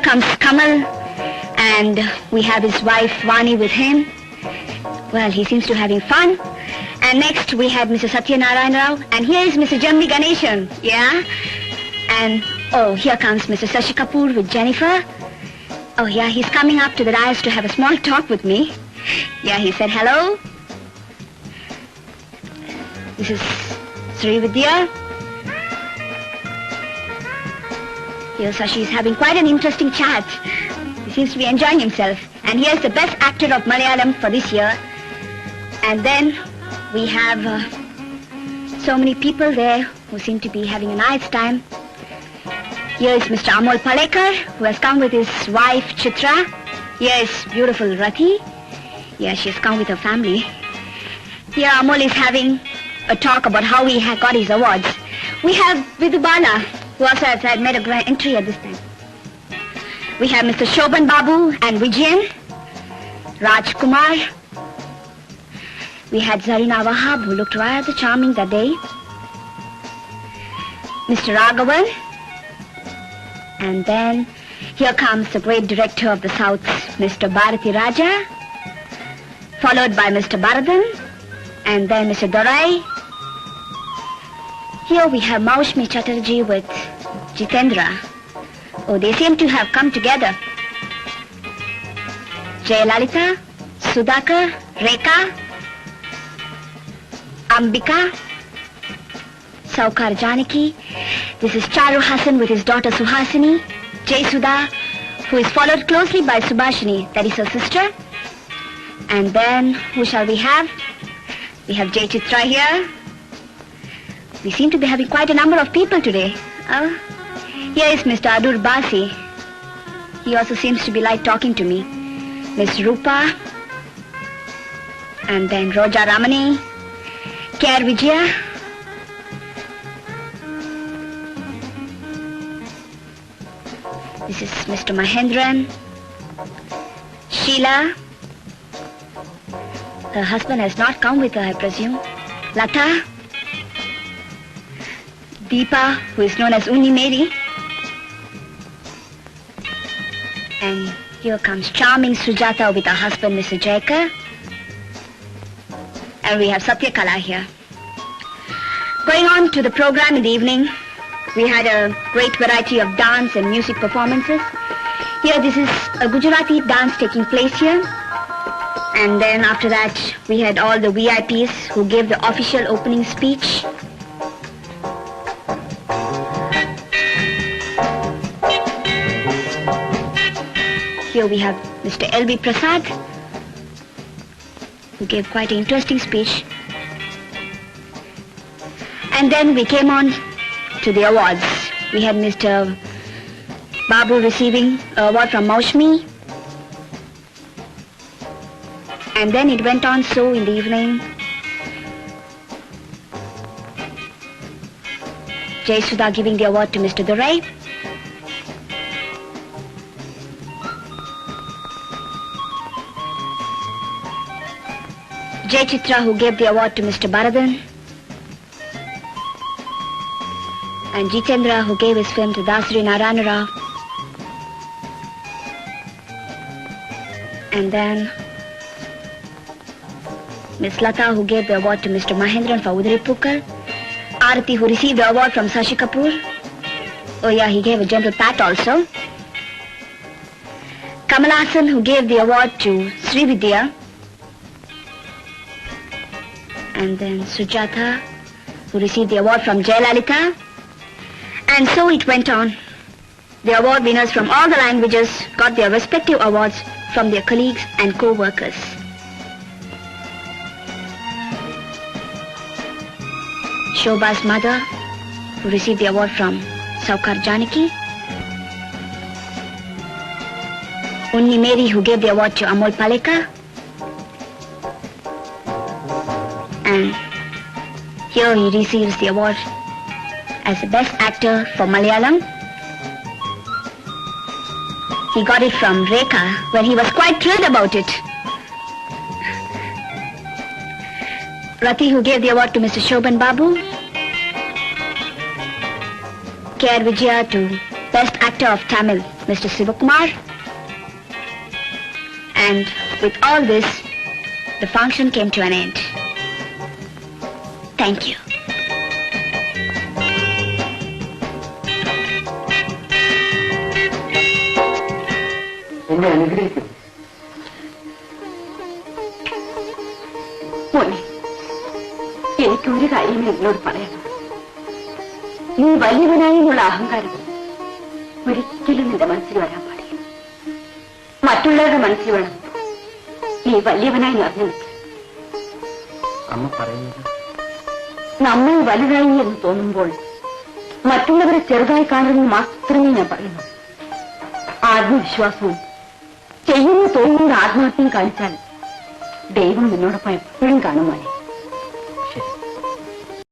comes Kamal, and we have his wife Vani with him. Well, he seems to be having fun. And next we had Mr. Satyanarayana Rao, and here is Mr. Jamni Ganeshan, yeah? And, oh, here comes Mr. Shashi Kapoor with Jennifer. Oh, yeah, he's coming up to the dais to have a small talk with me. Yeah, he said hello. This is Sri Vidya. Here Sashi is having quite an interesting chat. He seems to be enjoying himself. And here's the best actor of Malayalam for this year. And then we have so many people there who seem to be having a nice time. Here is Mr. Amol Palekar, who has come with his wife Chitra. Here is beautiful Rati. Yeah, she's come with her family. Here Amol is having a talk about how he got his awards. We have Vidhu Bala, who also has made a grand entry at this time. We have Mr. Shobhan Babu and Vijayan, Raj Kumar. We had Zarina Wahab, who looked rather charming that day. Mr. Raghavan. And then here comes the great director of the South, Mr. Bharati Raja, followed by Mr. Bharadhan, and then Mr. Dorai. Here we have Maushmi Chatterjee with Jitendra. Oh, they seem to have come together. Jayalalita, Sudhakar, Rekha, Ambika, Saukar Janaki. This is Charu Hassan with his daughter Suhasini, Jay Sudha, who is followed closely by Subhashini, that is her sister. And then, who shall we have? We have Jay Chitra here. We seem to be having quite a number of people today. Here is Mr. Adur Basi. He also seems to be like talking to me. Miss Rupa. And then Roja Ramani. K.R. Vijaya. This is Mr. Mahendran. Sheila. Her husband has not come with her, I presume. Lata. Deepa, who is known as Unni Mary. And here comes charming Sujata with her husband, Mr. Jayakar. And we have Satya Kala here. Going on to the program in the evening, we had a great variety of dance and music performances. Here, this is a Gujarati dance taking place here. And then after that, we had all the VIPs who gave the official opening speech. Here we have Mr. L.B. Prasad, who gave quite an interesting speech. And then we came on to the awards. We had Mr. Babu receiving an award from Maushmi. And then it went on so in the evening. Jay Sudha giving the award to Mr. Dorai. Jay Chitra, who gave the award to Mr. Bharadhan. And Jitendra, who gave his film to Dasri Narayana Rao. And then Miss Lata, who gave the award to Mr. Mahendran for Udaripukar. Arati, who received the award from Shashi Kapoor. Oh yeah, he gave a gentle pat also. Kamal Hassan, who gave the award to Sri Vidya. And then Sujata, who received the award from Jayalalita. And so it went on. The award winners from all the languages got their respective awards from their colleagues and co-workers. Shobha's mother, who received the award from Saukar Janaki. Unni Mary, who gave the award to Amol Palekar. And here he receives the award as the best actor for Malayalam. He got it from Rekha, where he was quite thrilled about it. Rati, who gave the award to Mr. Shobhan Babu. K.R. Vijaya to Best Actor of Tamil. Mr. Sivakumar. And with all this, the function came to an end. Thank you. എന്നെ അനുഗ്രഹിക്കുന്നു. മോനെ, എനിക്കൊരു കാര്യം എന്നോട് പറയണം. നീ വലിയവനായി എന്നുള്ള അഹങ്കാരം ഒരിക്കലും നിന്റെ മനസ്സിൽ വരാൻ പാടില്ല. മറ്റുള്ളവരുടെ മനസ്സിൽ വേണം നീ വലിയവനായി നിറഞ്ഞു നിൽക്കുക. അമ്മ പറയുന്നത് നമ്മൾ വലുതായി എന്ന് തോന്നുമ്പോൾ മറ്റുള്ളവരെ ചെറുതായി കാണുന്നത് മാത്രമേ ഞാൻ പറയുന്നു. ആത്മവിശ്വാസവും ചെയ്യുന്ന തോന്നുന്ന ആത്മഹത്യം കാണിച്ചാൽ ദൈവം നിന്നോടൊപ്പം എപ്പോഴും കാണുവാനേ.